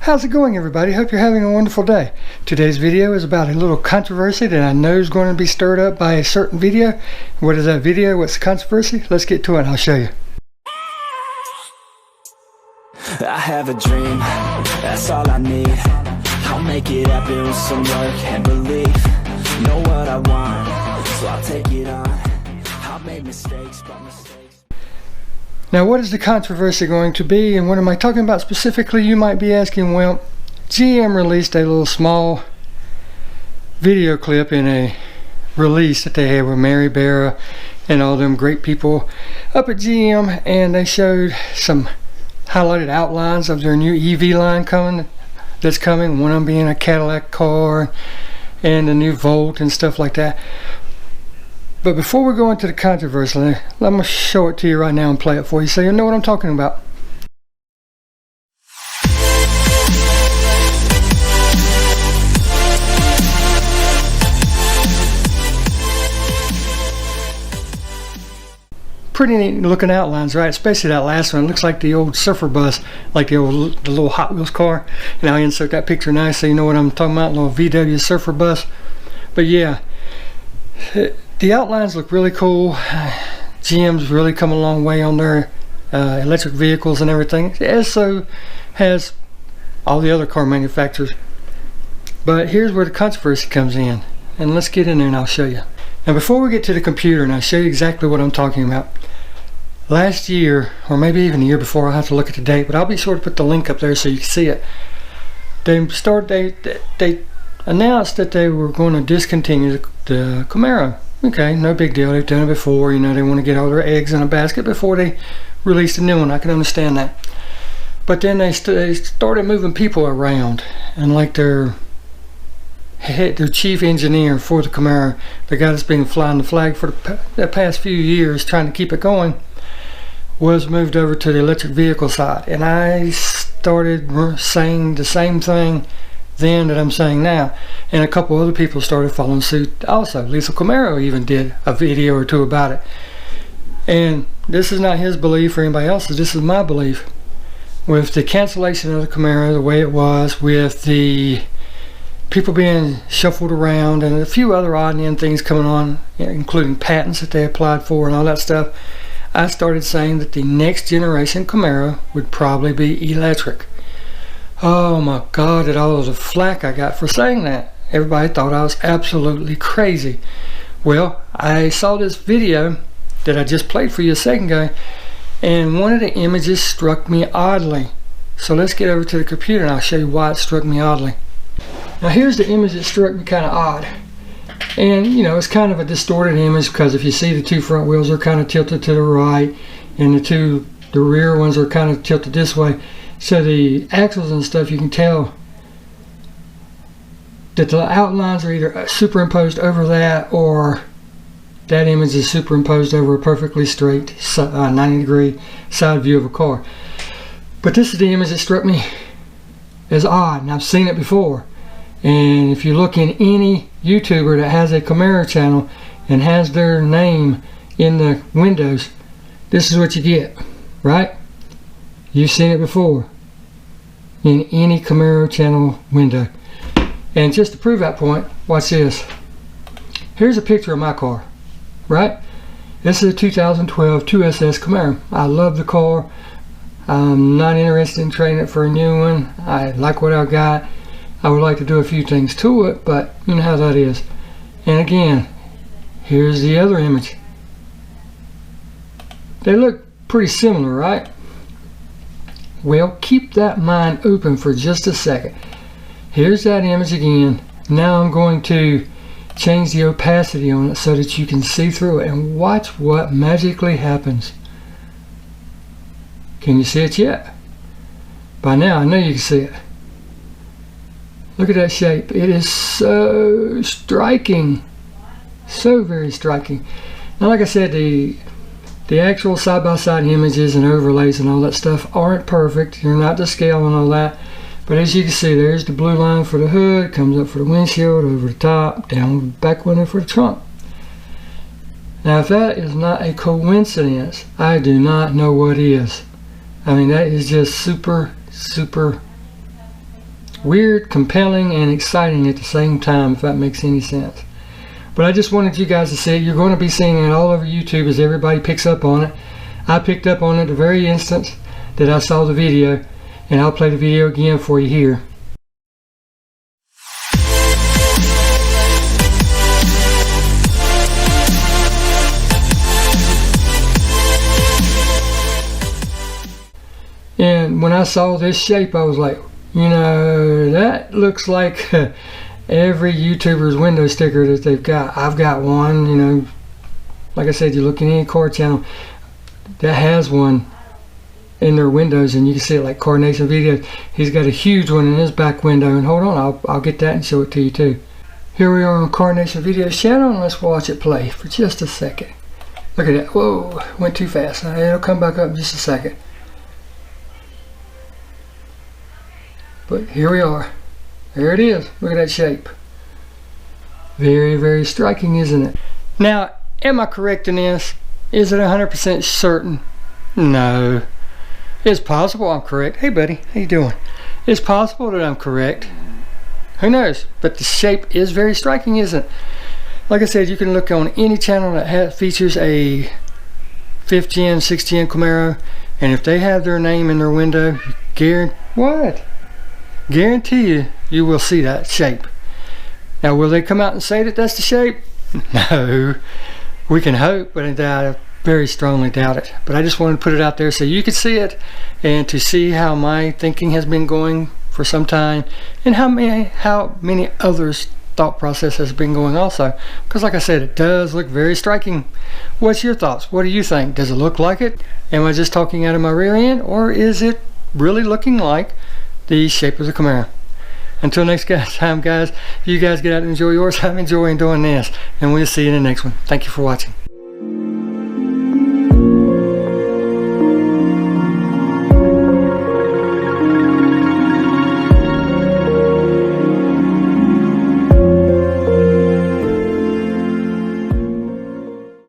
How's it going, everybody? Hope you're having a wonderful day. Today's video is about a little controversy that I know is going to be stirred up by a certain video. What is that video? What's the controversy? Let's get to it and I'll show you. I have a dream, that's all I need. I'll make it happen with some work and belief. Know what I want, so I'll take it on. I'll make mistakes, but mistakes. Now, what is the controversy going to be, and what am I talking about specifically? You might be asking. Well, GM released a little small video clip in a release that they had with Mary Barra and all them great people up at GM, and they showed some highlighted outlines of their new EV line that's coming, one of them being a Cadillac car and a new Volt and stuff like that. But before we go into the controversy, let me show it to you right now and play it for you so you know what I'm talking about. Pretty neat looking outlines, right? Especially that last one. It looks like the old surfer bus, like the little Hot Wheels car. And I'll insert that picture now so you know what I'm talking about, a little VW surfer bus. But yeah, the outlines look really cool. GM's really come a long way on their electric vehicles and everything, as so has all the other car manufacturers. But here's where the controversy comes in, and let's get in there and I'll show you. Now, before we get to the computer and I'll show you exactly what I'm talking about, last year, or maybe even the year before, I'll have to look at the date, but I'll be sure to put the link up there so you can see it. They announced that they were going to discontinue the Camaro. Okay, no big deal. They've done it before. You know, they want to get all their eggs in a basket before they release a new one. I can understand that. But then they started moving people around, and like their chief engineer for the Camaro, the guy that's been flying the flag for the past few years trying to keep it going, was moved over to the electric vehicle side. And I started saying the same thing then that I'm saying now, and a couple other people started following suit also. Lisa Camaro even did a video or two about it. And this is not his belief or anybody else's, this is my belief. With the cancellation of the Camaro the way it was, with the people being shuffled around and a few other odd and end things coming on, including patents that they applied for and all that stuff, I started saying that the next generation Camaro would probably be electric. Oh my God, at all of the flack I got for saying that. Everybody thought I was absolutely crazy. Well, I saw this video that I just played for you a second ago, and one of the images struck me oddly. So let's get over to the computer and I'll show you why it struck me oddly. Now here's the image that struck me kind of odd. And you know, it's kind of a distorted image because if you see the two front wheels are kind of tilted to the right, and the rear ones are kind of tilted this way. So the axles and stuff, you can tell that the outlines are either superimposed over that, or that image is superimposed over a perfectly straight 90-degree side view of a car. But this is the image that struck me as odd, and I've seen it before. And if you look in any YouTuber that has a Camaro channel and has their name in the windows, this is what you get, right? You've seen it before in any Camaro channel window. And just to prove that point, watch this. Here's a picture of my car, right? This is a 2012 2SS Camaro. I love the car. I'm not interested in trading it for a new one. I like what I've got. I would like to do a few things to it, but you know how that is. And again, here's the other image. They look pretty similar, right? Well, keep that mind open for just a second. Here's that image again. Now I'm going to change the opacity on it so that you can see through it, and watch what magically happens. Can you see it yet? By now I know you can see it. Look at that shape. It is so striking. So very striking. Now, like I said, the actual side-by-side images and overlays and all that stuff aren't perfect. They're not to scale and all that. But as you can see, there's the blue line for the hood, comes up for the windshield, over the top, down the back window for the trunk. Now, if that is not a coincidence, I do not know what is. I mean, that is just super weird, compelling, and exciting at the same time, if that makes any sense. But I just wanted you guys to see it. You're going to be seeing it all over YouTube as everybody picks up on it. I picked up on it the very instant that I saw the video, and I'll play the video again for you here. And when I saw this shape, I was like, you know, that looks like every YouTuber's window sticker that they've got. I've got one, you know, like I said, you look in any car channel that has one in their windows, and you can see it, like Car Nation Videos. He's got a huge one in his back window, and hold on, I'll get that and show it to you too. Here we are on Car Nation Videos channel, and let's watch it play for just a second. Look at that. Whoa, went too fast. It'll come back up in just a second. But here we are. There it is. Look at that shape. Very, very striking, isn't it? Now, am I correct in this? Is it 100% certain? No. It's possible I'm correct. Hey buddy, how you doing? It's possible that I'm correct. Who knows? But the shape is very striking, isn't it? Like I said, you can look on any channel that features a 5th gen, 6th gen Camaro, and if they have their name in their window, guarantee you will see that shape. Now, will they come out and say that that's the shape? No. We can hope, but I very strongly doubt it. But I just wanted to put it out there so you could see it, and to see how my thinking has been going for some time, and how many others' thought process has been going also. Because like I said, it does look very striking. What's your thoughts? What do you think? Does it look like it? Am I just talking out of my rear end, or is it really looking like the shape of the Camaro? Until next time, guys, you guys get out and enjoy yours. I'm enjoying doing this, and we'll see you in the next one. Thank you for watching.